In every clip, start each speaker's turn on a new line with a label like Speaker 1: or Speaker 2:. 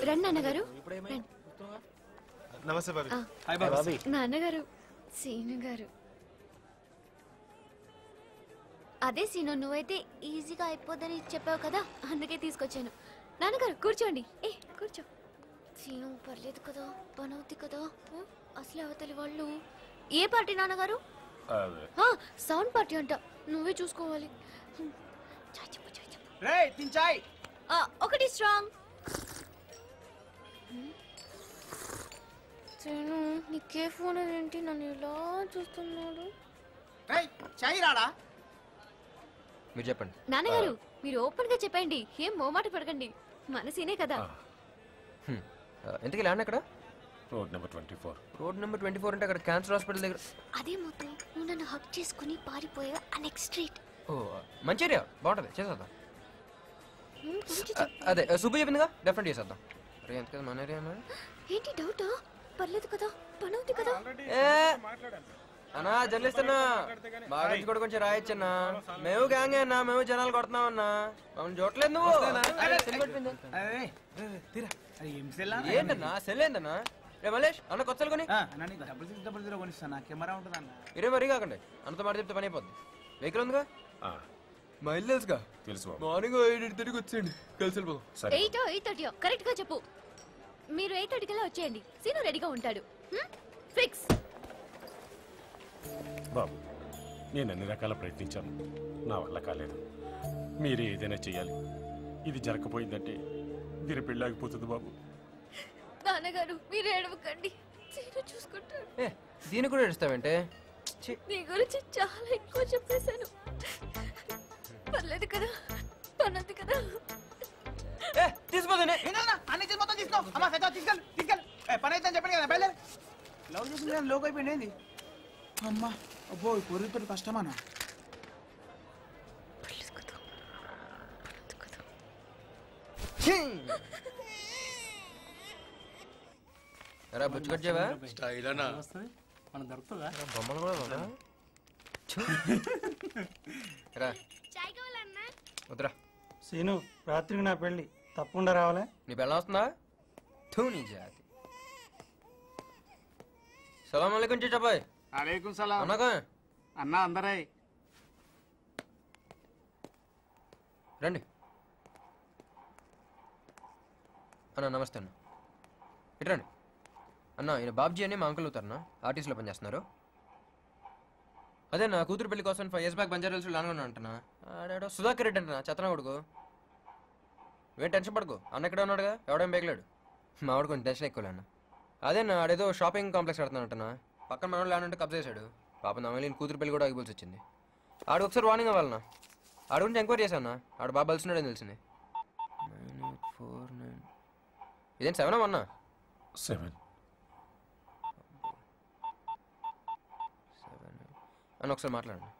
Speaker 1: రండి నాన్నగారు.
Speaker 2: నమస్తే బాబీ.
Speaker 1: బాబీ నాన్నగారు సీను గారు. అదే సీను, నువ్వైతే ఈజీగా అయిపోద్దని చెప్పావు కదా, అందుకే తీసుకొచ్చాను. నాన్నగారు కూర్చోండి. కూర్చో. సీను పర్లేదు కదా, పని అవుతుంది కదా. అసలు అవతలి వాళ్ళు ఏ పార్టీ నాన్నగారు? సౌండ్ పార్టీ అంట, నువ్వే చూసుకోవాలి. ఒకటి స్ట్రాంగ్. సీను నీకే ఫోన్ ఏంటి, నన్ను ఇలా చూస్తున్నాడు?
Speaker 3: మీరు చెప్పండి
Speaker 1: నాన్నగారు. మీరు ఓపెన్ గా చెప్పండి, ఏం మోమాట పడకండి, మనసీనే కదా.
Speaker 3: ఎందుకు ల్యాండ్ అక్కడ?
Speaker 4: Road number 24.
Speaker 3: రోడ్ నెంబర్ 24 అంటే అక్కడ క్యాన్సర్ హాస్పిటల్ దగ్గర.
Speaker 1: అదే మొత్తం నువ్వు నన్ను హక్ చేసుకుని పారిపోయా ఆ నెక్స్ట్ స్ట్రీట్.
Speaker 3: ఓ మంచి ఏరియా, బాగుంటుంది, చేసేద్దాం. అదే సుబ్బు చెప్పిందిగా, డెఫినెట్ చేసేద్దాం. అరే ఎంత కదా మన ఏరియా.
Speaker 1: ఏంటి డౌటా? పర్లేదు కదా, పని అవుతుంది కదా.
Speaker 3: అన్నా జర్నలిస్ట్ అన్నా, బాగా కూడా కొంచెం రాయొచ్చన్నా. మేము గ్యాంగే అన్నా, మేము జనాలు కొడుతున్నాం అన్నా, మమ్మల్ని చూడలేదు నువ్వు. ఏంటన్నా సెల్ ఏందన్నా? రే మలేష్ అన్న కొత్త కొని ఇరే మరీ కాకండి, అంత మాట చెప్తే పని అయిపోద్ది. వెహికల్ ఉందిగా, మైల్ తెలుసుగా,
Speaker 4: తెలుసు.
Speaker 3: మార్నింగ్ 8:30కి వచ్చేయండి, కలిసి వెళ్ళిపోదాం.
Speaker 1: 8:30 కరెక్ట్ గా చెప్పు. మీరు 8:30 కల్లా వచ్చేయండి, సీను రెడీగా ఉంటాడు. ఫిక్స్.
Speaker 4: బాబు నేను అన్ని రకాల ప్రయత్నించాను, నా వల్ల కాలేదు. మీరే ఏదైనా చెయ్యాలి. ఇది జరగకపోయిందంటే మీరు పెళ్ళాగిపోతుంది బాబు.
Speaker 1: నాన్నగారు మీరు ఏడవకండి, సీను చూసుకుంటాడు.
Speaker 3: దీన్ని కూడా ఏడుస్తావంటే?
Speaker 1: నీ గురించి చాలా ఎక్కువ చెప్పేశాను. పర్లేదు కదా, పన్నది కదా.
Speaker 3: తీసుకోదండి
Speaker 5: అన్ని మొత్తం తీసుకో. అమ్మా తీసుకెళ్ళి పని అయితే చెప్పండి కదా, బయలుదేరి. లవ్ చేసి లోకి అయిపోయింది ఏంది? అమ్మా అబ్బో పొరుగుతో కష్టమానా.
Speaker 3: బుచ్చు కట్టావా?
Speaker 6: మనం దొరుకుతుందా?
Speaker 3: బొమ్మలు కూడా వద్దురా.
Speaker 7: సీను రాత్రికి నా పెళ్ళి, తప్పకుండా రావాలా?
Speaker 3: నీ పెళ్ళం వస్తుందా? తూ నీ జాతి. సలాం అలైకుం చిచ్చాబాయ్.
Speaker 6: అలైకుం సలాం.
Speaker 3: అన్నాక
Speaker 6: అన్నా అందరై
Speaker 3: రండి అన్న. నమస్తే అన్న, ఇటు రండి అన్న. ఈయన బాబ్జీ అని మా అంకుల్ అవుతారన్నా, ఆర్టీసీలో పనిచేస్తున్నారు. అదే నా కూతురు పెళ్లి కోసం 5 years బ్యాక్ బంజారా హిల్స్ లాగా అంటున్నా. ఆడాడో సుధాకర్ రెడ్డి అంటున్నా, చెత్తన కొడుకు. ఏం టెన్షన్ పడుకో, అన్న ఎక్కడ ఉన్నాడుగా, ఎవడేం బేగలేడు. మా వాడు కొంచెం టెన్షన్ ఎక్కువ అన్న. అదే నా ఆడేదో షాపింగ్ కాంప్లెక్స్ కడుతున్నాను అంటున్నా, పక్కన మనోడు ల్యాండ్ అంటే కబ్జా చేశాడు. పాప నా మళ్ళీ కూతురు పెళ్లి కూడా ఆగిపోల్సి వచ్చింది. ఆడు ఒకసారి వార్నింగ్ అవ్వాలన్నా. ఆడ గురించి ఎంక్వైరీ చేశాను, ఆడు బాగా బలిసినాడని తెలిసింది. 9849 ఇదేంటి 7 అన్నా?
Speaker 4: 7
Speaker 3: అని ఒకసారి మాట్లాడండి.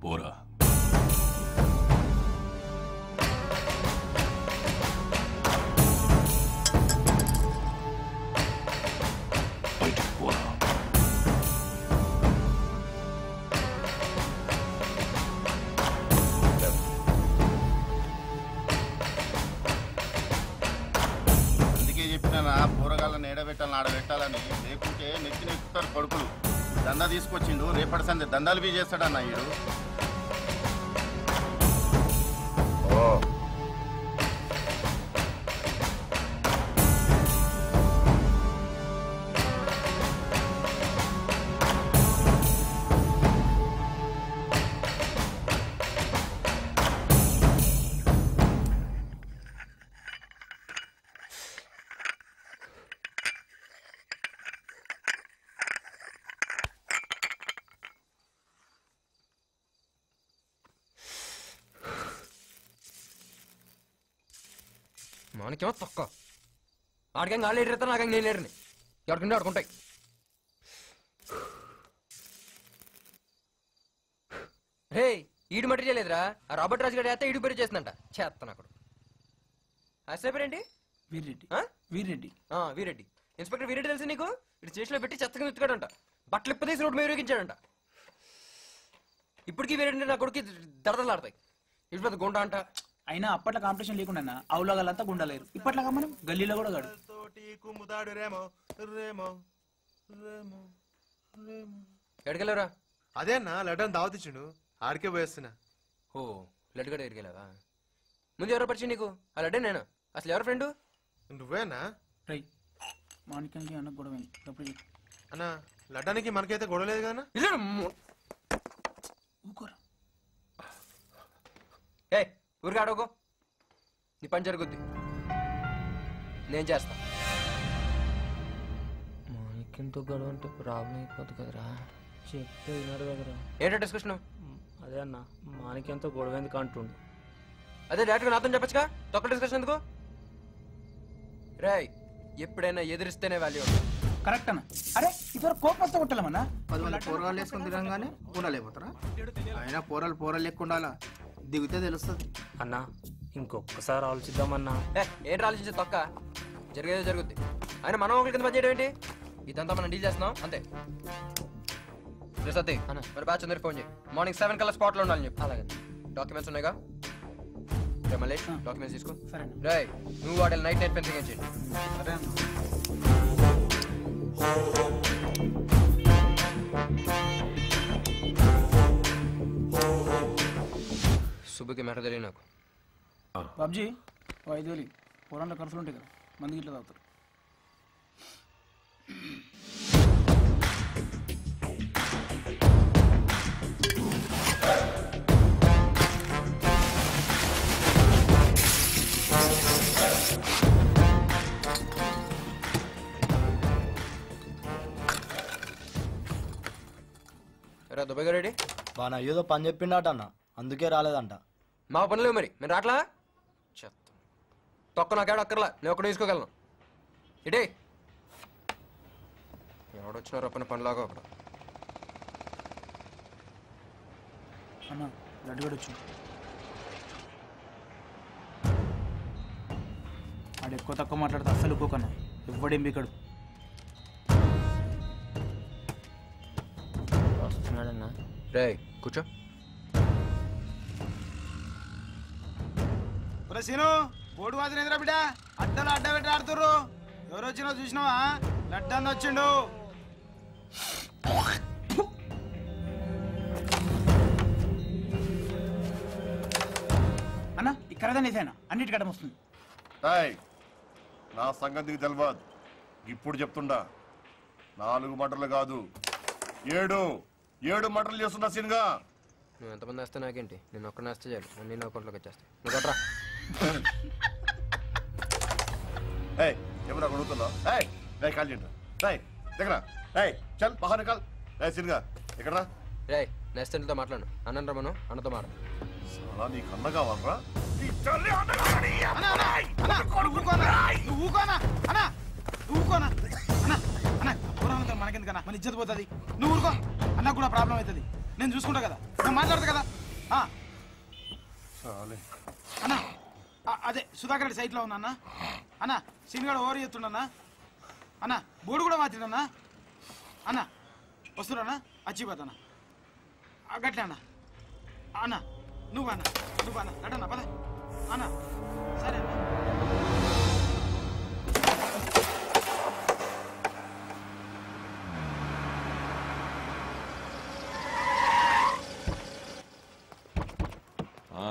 Speaker 4: పోరా. బయటికి పోరా.
Speaker 8: అందుకే చెప్పినా పూరగాళ్ళని ఏడబెట్టాలని ఆడబెట్టాలని, లేకుంటే నెత్తి నెక్కుతారు కొడుకులు. దందా తీసుకొచ్చిండు, రేపటి సంది దందాలు బీ చేస్తాడన్న ఈడు.
Speaker 3: మానికేమో తొక్క ఆడికి వాళ్ళు ఎడిరేస్తాను నాకేం నేను ఎడని ఎవరికంటే ఆడుకుంటాయి రే ఈడు మటీరియల్ లేదురా ఆ రాబర్ట్ రాజు గారు అయితే ఈడు పేరు చేస్తుందంట చేస్తాను అక్కడ పేరేంటి
Speaker 5: వీరెడ్డి
Speaker 3: ఆ?
Speaker 5: వీరెడ్డి
Speaker 3: వీరెడ్డి ఇన్స్పెక్టర్ వీరెడ్డి తెలుసు నీకు ఇటు స్టేషన్లో పెట్టి చెత్తగా ఎత్తుకాడంట బట్టలు ఇప్పదీసి రోడ్డు మీద వేగించాడంట ఇప్పటికీ వీరెడ్డి నా కొడుకు దడదలాడతాయి ఇటు పెద్ద గుండా అంట
Speaker 5: అయినా అప్పట్లో కాంపిటీషన్ లేకుండా అవులాగలంతా గుండలేరు ఇప్పట్లాగా మనం గల్లీలో కూడా గాడు
Speaker 3: ఎడగలేరా
Speaker 2: అదే అన్న లడ్డన్ దావతిచ్చిండు ఆడికే పోయేస్తున్నా.
Speaker 3: ఓ లడ్డుగడ ఎరిగేలావా ముందు ఎవరో పరిచయం నీకు ఆ లడ్డే నేను అసలు ఎవరు ఫ్రెండు
Speaker 2: నువ్వేనా
Speaker 5: రై మాణిక్యానికి అన్న గొడవ అప్పుడు
Speaker 2: అన్న లడ్డానికి మనకైతే గొడవలేదు కదా.
Speaker 5: ఊకోరా
Speaker 3: ఏ ఊరిగా ఆడోగో నీ పని జరుగుద్ది నేను చేస్తా మాణిక్యంతో గొడవ అంటే ప్రాబ్లం అయిపోతుంది కదరా
Speaker 9: చెప్తే వినడు కదరా.
Speaker 3: ఏంటో డిస్కషన్
Speaker 9: అదే అన్న మాణిక్యంతో గొడవ ఎందుకు అంటుండు.
Speaker 3: అదే డైరెక్ట్గా నాతో చెప్పచ్చుగా తొక్క డిస్కషన్ ఎందుకు రాయ్ ఎప్పుడైనా ఎదిరిస్తేనే వాల్యూ
Speaker 5: కరెక్ట్ అన్న. అరే ఇప్పుడు కోపం వస్తే కొట్టాలమన్నా
Speaker 10: 10 మంది పోరాలు వేసుకుని తిరగగానే పూనలు అయిపోతారా? అయినా పోరాలు లెక్క ఉండాలా, దిగితే తెలుస్తుంది.
Speaker 9: అన్నా ఇంకొకసారి ఆలోచిద్దామన్నా.
Speaker 3: ఏంటి ఆలోచించే తొక్క జరిగేదో జరుగుద్ది ఆయన మనం ఒకరి కింద పనిచేయడం ఏంటి ఇదంతా మనం డీల్ చేస్తున్నాం అంతే. సతీ అన్న మరి బ్యాచ్ అందరికి ఫోన్ చేయి మార్నింగ్ 7 కల్లా స్పాట్లో ఉండాలని చెప్పి. అలాగే డాక్యుమెంట్స్ ఉన్నాయిగా మళ్ళీ డాక్యుమెంట్స్ తీసుకో.
Speaker 5: సరే
Speaker 3: రాయ్ నువ్వు వాటి నైట్ ఫెన్సింగ్ చేయండి.
Speaker 5: సరే అన్న.
Speaker 3: సుబ్బుకి మెర తెలియ నాకు
Speaker 5: బాబ్జీ 5,000 పొలంలో ఖర్చులు ఉంటాయి కదా మంది గిట్ల తాగుతారు.
Speaker 3: రా దుబాయ్ రెడీ
Speaker 11: బాగా ఏదో పని చెప్పిండట అన్న, అందుకే రాలేదంట.
Speaker 3: మా పనులేవు మరి నేను రాట్లా చెత్త తొక్క నాకేడ అక్కర్లా నేను ఒక్కడ తీసుకోగలను. ఇటే ఎవడొచ్చినారో పని పనిలాగా ఒకడు
Speaker 5: అన్న లడ్డుగడు వచ్చి ఆడు ఎక్కువ తక్కువ మాట్లాడితే అస్సలు పోకన్నా ఎవ్వడేం బీకడు.
Speaker 9: వస్తున్నాడన్నా.
Speaker 3: రే కూర్చో.
Speaker 5: సీను బోర్డు మాత్రం ఎదురా బిడ్డ అడ్డలు అడ్డ పెట్టి ఆడుతుర్రు. ఎవరు వచ్చినా చూసినావా? లడ్డన్న వచ్చిండు. అన్న ఇక్కడ ఇదేనా అన్నిటికడం వస్తుంది.
Speaker 8: నా సంగతికి తెలియదు ఇప్పుడు చెప్తుండా 4 మటర్లు కాదు 7 మటర్లు చేస్తున్నా సీన్గా.
Speaker 3: నువ్వు ఎంతమంది వేస్తే నాకేంటి నేను ఒక్కడిని వేస్తే చాలు నేను అకౌంట్లోకి వచ్చేస్తాను. నువ్వు కొట్రా.
Speaker 8: ఏమన్నా అడుగుతున్నా కాల్ చేయండి దగ్గర చల్ పహాన కాల్ సీన్గా ఇక్కడ
Speaker 3: రే నెక్స్ట్ మాట్లాడు అన్నం రమ్మను అన్నతో మాట
Speaker 8: అలా నీకు అన్న కావాలరా?
Speaker 5: మనకెందుకన్నా మన ఇజ్జత్ పోతుంది. నువ్వు ఊరుకో అన్న కూడా ప్రాబ్లం అవుతుంది. నేను చూసుకుంటా కదా నేను మాట్లాడతా కదా. అన్నా అదే సుధాకర్ రెడ్డి సైట్లో ఉన్నా అన్న సినిగాడు ఓవర్ చేస్తుండన్నా అన్న బోర్డు కూడా మాట్లాడన్నా అన్న వస్తున్నా అచ్చిపోతానా గట్లే అన్న అన్న నువ్వు అన్న అటన్నా పద అన్న సరే అన్న.
Speaker 12: ఆ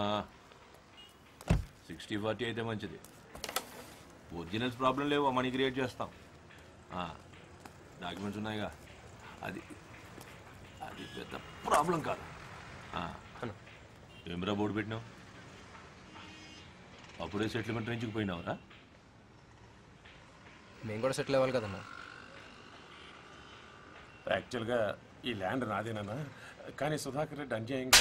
Speaker 12: 60-40 అయితే మంచిది. ఒరిజినల్స్ ప్రాబ్లం లేవు, మనీ క్రియేట్ చేస్తాం. డాక్యుమెంట్స్ ఉన్నాయిగా, అది పెద్ద ప్రాబ్లం కాదు. ఏమిరా బోర్డు పెట్టినావు? అప్పుడే సెటిల్మెంట్ రేంజ్కి పోయినావురా?
Speaker 3: మేము కూడా సెటిల్ అవ్వాలి కదన్నా.
Speaker 4: యాక్చువల్గా ఈ ల్యాండ్ నాదేనన్నా, కానీ సుధాకర్ రెడ్డి అన్యాయంగా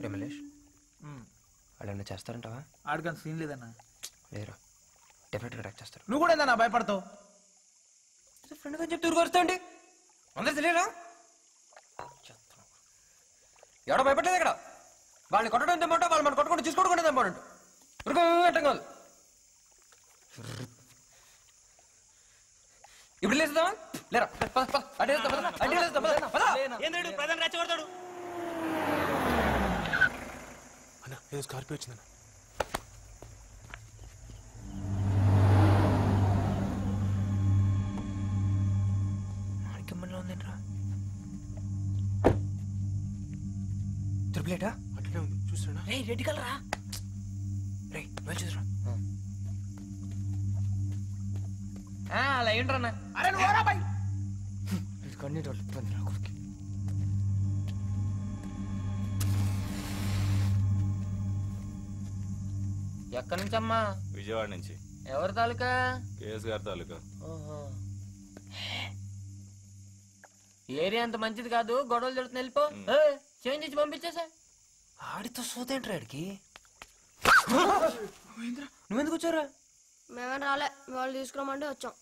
Speaker 3: రే మలేష్ వాళ్ళు ఏమైనా చేస్తారంటావా?
Speaker 10: ఆడికంత సీన్ లేదన్నా.
Speaker 3: లేరా, డెఫినెట్గా అటాక్ చేస్తారు.
Speaker 10: నువ్వు కూడా ఏందన్నా భయపడతావు?
Speaker 3: ఫ్రెండ్గా చెప్తే ఊరుకొస్తా అండి, అందరు తెలియరా? ఎవడో భయపడలేదు ఇక్కడ. వాళ్ళని కొట్టడం తెమ్మంటా, వాళ్ళు మనం కొట్టుకుంటూ చూసుకోవడం తెమ్మంట. ఉరకటం కాదు. ఇప్పుడు లేస్తావా? లేరా, అటే
Speaker 2: రెచ్చగొడతాడు. అన్న ఏదో స్కార్పియో వచ్చిందన్న.
Speaker 3: మాణిక్యమ్మలో ఉందేంట్రా? త్రిపులేటా?
Speaker 2: అట్లనే ఉంది, చూస్తున్నా.
Speaker 3: రే రెడ్ కలరా? రే నువ్వు చూసురా. అలా ఏంట్రన్నా?
Speaker 10: అరే నువ్వు బై
Speaker 3: కన్నీటి వాళ్ళు ఎక్కడి నుంచి అమ్మా?
Speaker 12: విజయవాడ నుంచి.
Speaker 3: ఎవరి తాలూకా?
Speaker 12: కేఎస్ గారి తాలూకా.
Speaker 3: ఓహో, ఏరియా అంత మంచిది కాదు, గొడవలు జరుగుతుంది, వెళ్ళిపో. చేంజ్ ఇచ్చి పంపించేసా. ఆడితో సోదేంట్రా ఆడికి? నువ్వెందుకు వచ్చారా?
Speaker 1: మేమేం రాలే, వాళ్ళు తీసుకురమ్మంటే వచ్చాం.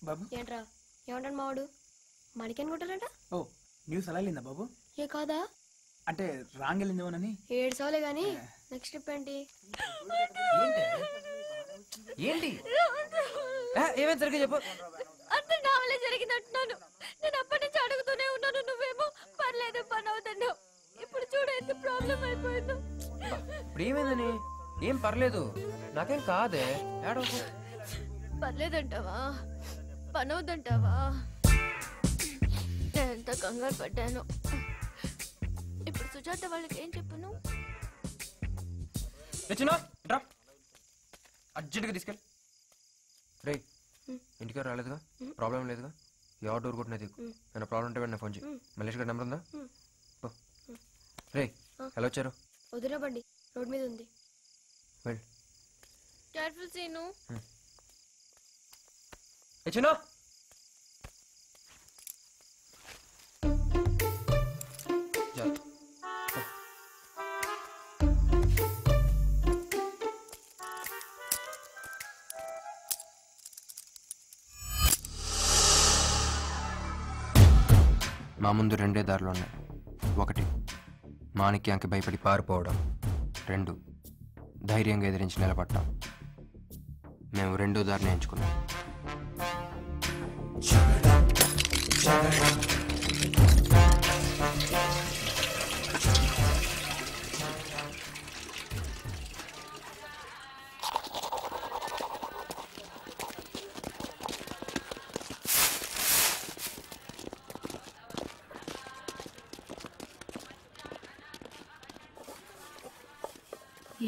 Speaker 10: బాబు
Speaker 1: ఏంట్రా ఏమంటాడు మావాడు? మడికేం కొట్టాలంట?
Speaker 10: ఓ న్యూస్ అలా వెళ్ళిందా బాబు?
Speaker 1: ఏ కాదా
Speaker 10: అంటే రాంగ్ వెళ్ళిందేమోనని.
Speaker 1: 7 సార్లే గానీ నెక్స్ట్ ట్రిప్ ఏంటి?
Speaker 3: ఏంటి ఏమేమి సరిగ్గా చెప్పు.
Speaker 1: అంత నా వల్లే జరిగిందంటున్నాను. నేను అప్పటి నుంచి అడుగుతూనే ఉన్నాను, నువ్వేమో పర్లేదు పని అవుతున్నావు. ఇప్పుడు చూడు ఎంత ప్రాబ్లం అయిపోయిందో.
Speaker 3: ఇప్పుడు ఏమైందని? ఏం పర్లేదు, నాకేం కాదే.
Speaker 1: పర్లేదంటావా? పని అవుతుంటావా? నేను ఎంత కంగారు పడ్డాను. ఇప్పుడు సుజాత వాళ్ళకి ఏం చెప్పను?
Speaker 3: అర్జెంట్గా తీసుకెళ్ళి. రే ఇంటికి రాలేదుగా, ప్రాబ్లం లేదుగా, ఎవరు డోర్ కొట్టినా దిగు. ఏమైనా ప్రాబ్లం ఉంటే వెంటనే ఫోన్ చేయి. మలేష్ గారి నెంబర్ ఉందా? రే ఎలా వచ్చారు?
Speaker 1: వదిన బండి రోడ్ మీద ఉంది.
Speaker 3: వెళ్ళు.
Speaker 1: కేర్ఫుల్ సీను.
Speaker 3: చిన్న మా ముందు 2 దారులు ఉన్నాయి. 1 మాణిక్యానికి భయపడి పారిపోవడం, 2 ధైర్యంగా ఎదిరించి నిలబడటం. మేము 2వ దారిని ఎంచుకున్నాం.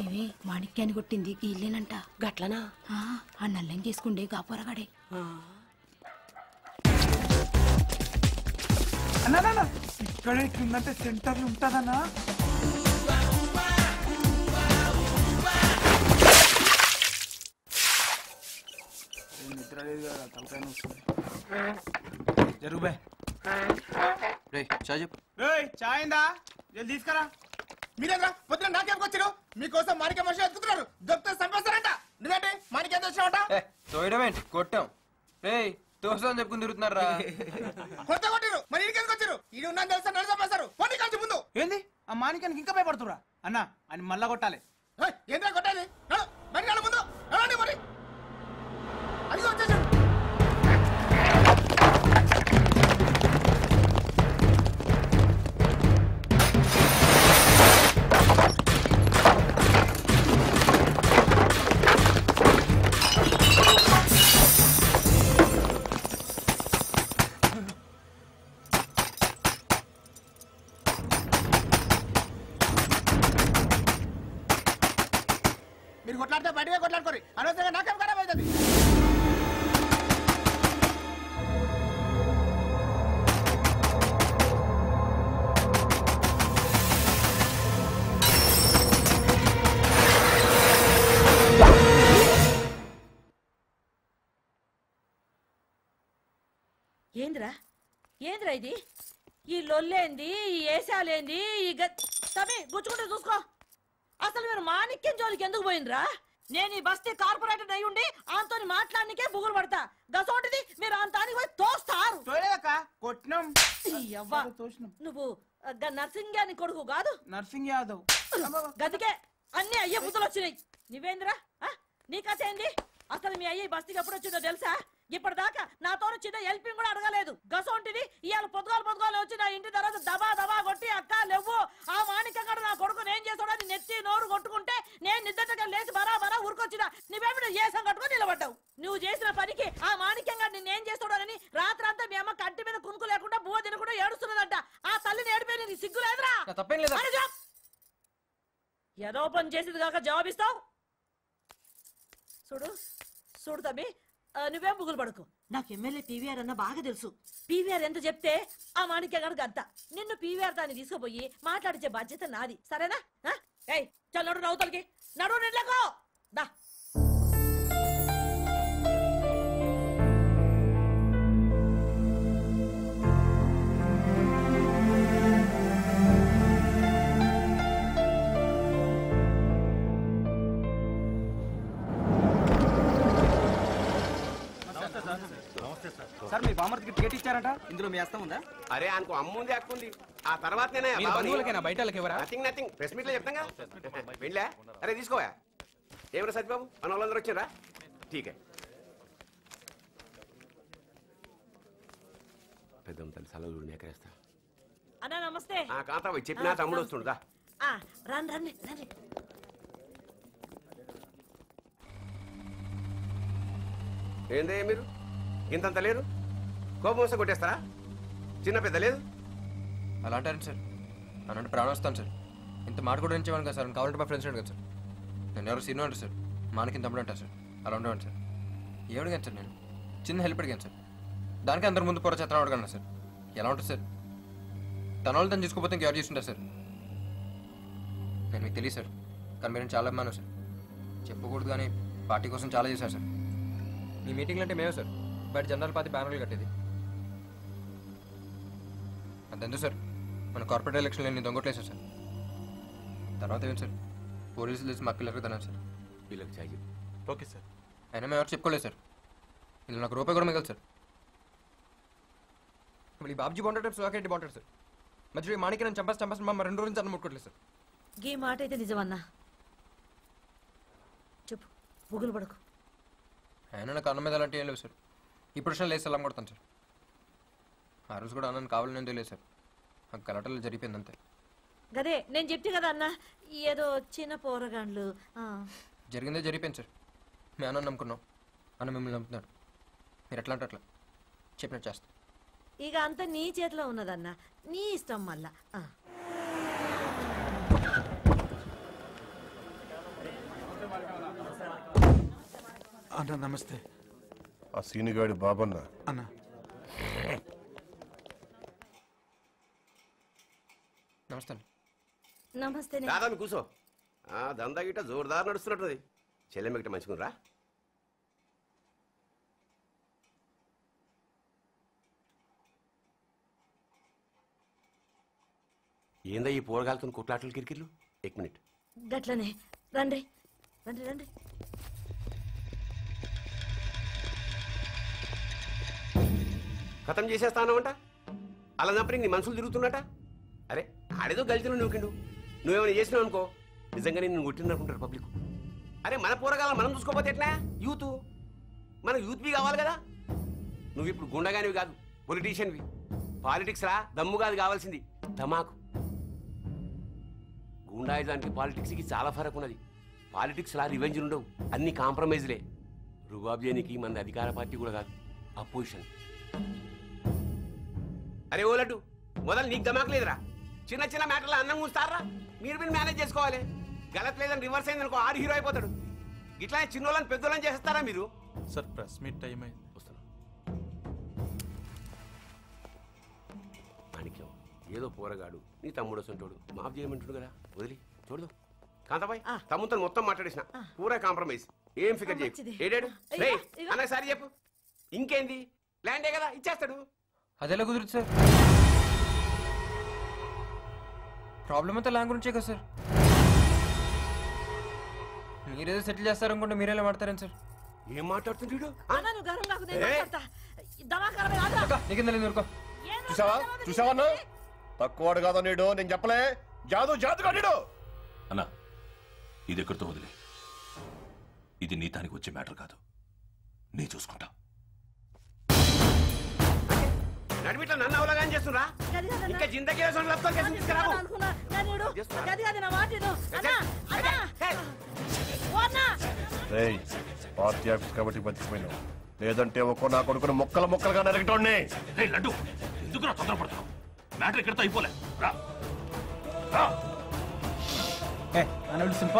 Speaker 13: ఏమే మాణిక్యాన్ని కొట్టింది గీళ్ళేనంట. గట్లనా? ఆ నల్లం చేసుకుండే కాపోరగాడే.
Speaker 5: అన్నా ఇక్కడ ఇట్లుందంటే సెంటర్లు ఉంటుందన్నా. నిద్ర లేదు కదా, తలకాయ వస్తుంది. జరుగుబే
Speaker 3: రే చాయ్ చెప్పు.
Speaker 5: చాయ్ అయిందా? జల్ది తీసుకురా. మీరేగా పొద్దున నాకేం వచ్చారు? మీకోసం మాణిక్య మనుషులు ఎత్తుకున్నారు. దొరికితే చంపేస్తారంట. నువ్వేంటి మాణిక్యం తెచ్చావంట?
Speaker 3: తోయడం ఏంటి? కొట్టాం. రే దోశ అని చెప్పుకుని తిరుగుతున్నారా?
Speaker 5: కొత్త కొట్టిరు. మరి ఇంకెందుకు వచ్చారు? ఇది ఉన్నా తెలుసా? నడు చంపేస్తారు. పోనీ కలిసి ముందు. ఏంది ఆ మాణిక్యానికి ఇంకా భయపడుతురా? అన్నా అని మళ్ళా కొట్టాలి. ఏంద్రా కొట్టాలి? బయట కాదు ముందు. మరి అది వచ్చేసాడు. మీరు కొట్లాడితే బయటగా కొట్లాడుకోరు. అనవసరంగా నాకేం ఖరాబ్ అవుతుంది.
Speaker 13: ఏంద్రా
Speaker 14: ఏంద్రా ఇది? ఈ లొల్లేంది, ఈ ఏసాలేంది, ఈ తమ్మి గుచ్చుకుంటే చూసుకో. అసలు మీరు మాణిక్యం జోలికి ఎందుకు పోయిండ్రా? నేను ఈ బస్తీ కార్పొరేటర్ అయి ఉండి ఆంతో మాట్లాడనికే బుగులు పడతా. గసోటిది మీరు అంతానికి పోయి తోస్తారు. నువ్వు నర్సింగ్ అని కొడుకు కాదు,
Speaker 5: నర్సింగ్ యాదవ్.
Speaker 14: గదికే అన్ని అయ్యే బుద్ధులు వచ్చినాయి. నువ్వేంద్రా నీ కథ ఏంది? అసలు మీ అయ్యి బస్తీకి ఎప్పుడు వచ్చిందో తెలుసా? ఇప్పటిదాకా నాతో చిన్న హెల్పింగ్ కూడా అడగలేదు. గసోంటిది ఇవాళ పొద్దుగాలు వచ్చి నా ఇంటి తర్వాత దబా దబా కొట్టి అక్క లేవు ఆ మాణిక్యం కూడా నా కొడుకు నేను చేస్తాడని నెత్తి నోరు కొట్టుకుంటే నేను నిద్రగా లేచి బరాబరా ఊరుకొచ్చినా నువ్వేమి ఏసం కట్టుకుని నిలబడ్డావు. నువ్వు చేసిన పనికి ఆ మాణిక్యం గారు నిన్నేం చేస్తాడని రాత్రంతా మీ అమ్మ కంటి మీద కునుకు లేకుండా బువ్వ తినకుండా ఏడుస్తున్నదంట. ఆ తల్లిని ఏడిపోయి నీ సిగ్గు లేదురా? ఏదో పని చేసేది కాక జవాబిస్తావు. చూడు తమ్మి, నువ్వేం బుగులు పడుకో. నాకు ఎమ్మెల్యే పీవీఆర్ అన్న బాగా తెలుసు. పీవీఆర్ ఎంత చెప్తే ఆ మాణిక్య గారికి అంత. నిన్ను పీవీఆర్ దాన్ని తీసుకుపోయి మాట్లాడించే బాధ్యత నాది, సరేనా? ఏయ్ చల్ నడు, నవ్వుతలకి నడు, నిడ్లకో దా.
Speaker 15: సార్ మీ బామర్కి టికెట్ ఇచ్చారట, ఇందులో మీ హస్తం ఉందా?
Speaker 16: అరే అనుకో అమ్ముంది అక్కుంది ఆ తర్వాత
Speaker 15: బయట
Speaker 16: నథింగ్ నథింగ్ ప్రెస్ మీట్ లో చెప్తాం కదా. వెళ్ళా అరే తీసుకోవా. ఏమరా సత్యబాబు మన వాళ్ళందరూ వచ్చారా? ఠీకే. పెద్దమ్మ తల్లి సెలవు చూడు ఎక్కడేస్తా.
Speaker 14: అన్నా నమస్తే.
Speaker 16: కాంతాబాయ్ చెప్పినా తమ్ముడు వస్తుండదా?
Speaker 14: రండి రండి రండి.
Speaker 16: ఏందే మీరు ఇంతంత లేరు? కోపం వస్తే కొట్టేస్తారా? చిన్న పెద్ద లేదు.
Speaker 3: అలా అంటారండి సార్. అలాంటి ప్రాణం వస్తాను సార్. ఇంత మాట కూడా ఉంచేవాను కదా సార్. కావాలంటే మా ఫ్రెండ్స్ కదా సార్. నేను ఎవరు సీనియర్ అంటారు సార్. మానకి తమ్ముడు అంటారు సార్. అలా ఉండేవాడు సార్. ఏమడిగాను సార్ నేను? చిన్న హెల్ప్ అడిగాను సార్. దానికి అందరి ముందు పొర చెత్తనం అడగను సార్. ఎలా ఉంటుంది సార్? తన వాళ్ళు తను తీసుకోపోతే ఇంకెవరు చేస్తుంటారు సార్? నేను మీకు తెలియదు సార్. కానీ మీరు చాలా అభిమానం సార్. చెప్పకూడదు కానీ పార్టీ కోసం చాలా చేశారు సార్. మీ మీటింగ్లు అంటే మేమే సార్. బయట జనరల్ పార్టీ బ్యానర్లు కట్టేది. అంతెందుకు సార్, మన కార్పొరేట్ ఎలక్షన్లో నేను దొంగట్లేసాను సార్. తర్వాత ఏంటి సార్, పోలీసులు తెలిసి మా పిల్లలకు తిన్నాను సార్.
Speaker 16: వీళ్ళకి చాయ్
Speaker 2: ఓకే సార్.
Speaker 3: అయినా మేము ఎవరు చెప్పుకోలేదు సార్. ఇందులో నాకు రూపాయి కూడా మిగలదు సార్. ఇప్పుడు ఈ బాబ్జీ బాగుంటాడు, సుధాకర్ రెడ్డి బాగుంటాడు సార్. మధ్యలో ఈ మాణిక్యం చంపాసి మా 2 రోజుల నుంచి అన్న ముట్టుకోవట్లేదు సార్.
Speaker 14: ఈ మాట అయితే నిజమన్నా. చెప్పు, బుగులు పడకు.
Speaker 3: అయినా నాకు అన్నం మీద అలాంటి ఏం లేవు సార్. ఇప్పుడు విషయం లేదు సలాం కొడతాను సార్. ఆ రోజు కూడా అన్నను కావాలని తెలియదు సార్. నాకు కలటలో జరిగిపోయింది అంతే.
Speaker 14: గదే నేను చెప్తే కదా అన్న, ఏదో చిన్న పోరగాండ్లు.
Speaker 3: జరిగిందే జరిగిపోయింది సార్. మీ అన్న నమ్ముకున్నాం, అన్న మిమ్మల్ని నమ్ముతున్నాడు. మీరు ఎట్లా అంటే అట్లా చెప్పినట్టు చేస్తాం.
Speaker 14: ఇక అంతా నీ చేతిలో ఉన్నదన్న, నీ ఇష్టం మళ్ళా.
Speaker 5: అన్న నమస్తే.
Speaker 17: ఆ సీనిగాడి బాబన్న
Speaker 5: అన్న.
Speaker 3: నమస్తే.
Speaker 14: నమస్తే.
Speaker 16: రాదా మీ కూర్చో. దందా గిట్ట జోరుదారు నడుస్తున్నట్టుంది. చెల్లెమ్మ గిట్ట మంచుకుని రా. ఏందా ఈ పోరగాలతో కొట్లాటలు కిరికిర్లు? 1 మినిట్.
Speaker 14: గట్లనే రండి రండి రండి.
Speaker 16: ఖతం చేసేస్తానమంట. అలా చంపని నీ మనుషులు తిరుగుతున్నట. అరే ఆడేదో గలిచిన నువ్వుకిండు. నువ్వేమైనా చేసినావు అనుకో, నిజంగానే నేను కొట్టిననుకుంటారు పబ్లిక్. అరే మన పోరగాల మనం చూసుకోపోతే ఎట్లా? యూత్ మన యూత్ బి కావాలి కదా. నువ్వు ఇప్పుడు గుండగానివి కాదు, పొలిటీషియన్వి. పాలిటిక్స్ రా, దమ్ము కాదు కావాల్సింది, ధమాకు. గుండాయిజానికి పాలిటిక్స్కి చాలా ఫరక్ ఉన్నది. పాలిటిక్స్ లా రివెంజ్ ఉండవు, అన్ని కాంప్రమైజ్లే. రుబాబ్ చేయనికి మన అధికార పార్టీ కూడా కాదు, అపోజిషన్. అరే ఓ లడ్డు, మొదలు నీకు ధమాకు లేదురా. చిన్న చిన్న మ్యాటర్లో అన్నం కూస్తారా? మీరు మేనేజ్ చేసుకోవాలి. గలత్ లేదని రివర్స్ అయింది అనుకో, ఆడు హీరో అయిపోతాడు. ఇట్లా చిన్నోళ్ళని పెద్దోళ్ళని చేస్తారా మీరు?
Speaker 2: సార్ ప్రెస్ మీట్ టైం అయింది.
Speaker 16: వస్తున్నా. మాణిక్యం ఏదో పోరగాడు, నీ తమ్ముడు వస్తుంటాడు, మాఫ్ చేయమంటాడు కదా, వదిలి చూడదు. కాంతాబాయ్ తమ్ముతో మొత్తం మాట్లాడేసిన, పూరా కాంప్రమైజ్, ఏం ఫికర్ చేయకు. ఏడాడు అన్న సారి చెప్పు. ఇంకేంది, ల్యాండే కదా ఇచ్చేస్తాడు.
Speaker 3: అదెలా కుదురుతుంది సార్? ప్రాబ్లం అంతా ల్యాండ్ గురించే కదా సార్. మీరేదో సెటిల్ చేస్తారనుకుంటే మీరేలా మాట్లాడతారని సార్?
Speaker 16: ఏం మాట్లాడుతుంటాడు?
Speaker 14: అన్న నువ్వు గర్వం కాకు నేను మాట్లాడతా. దవాఖాన రాదురా.
Speaker 3: నీకు తెలియదు ఊరుకో.
Speaker 17: చూసావా తక్కువడు కాదా నీడు, నేను చెప్పలే జాదు కాడు.
Speaker 12: అన్నా ఇది ఎక్కడితో వదిలే, ఇది నీతానికి వచ్చే మ్యాటర్ కాదు, నీ చూసుకుంటా.
Speaker 16: నడిమిట్లా నన్ను అవలాగా చేస్తున్నా ఇంకా జిందగీ తీసుకురావు.
Speaker 17: పార్టీ ఆఫీస్ కాబట్టి బతికిపోయినావు, లేదంటే ఒక్కో నా కొడుకును మొక్కలుగా నరకటోడ్ని.
Speaker 12: లడ్డు ఎందుకు తొందరపడుతున్నావు? మ్యాటర్ ఇక్కడితో అయిపోలే.
Speaker 15: అన్న సింప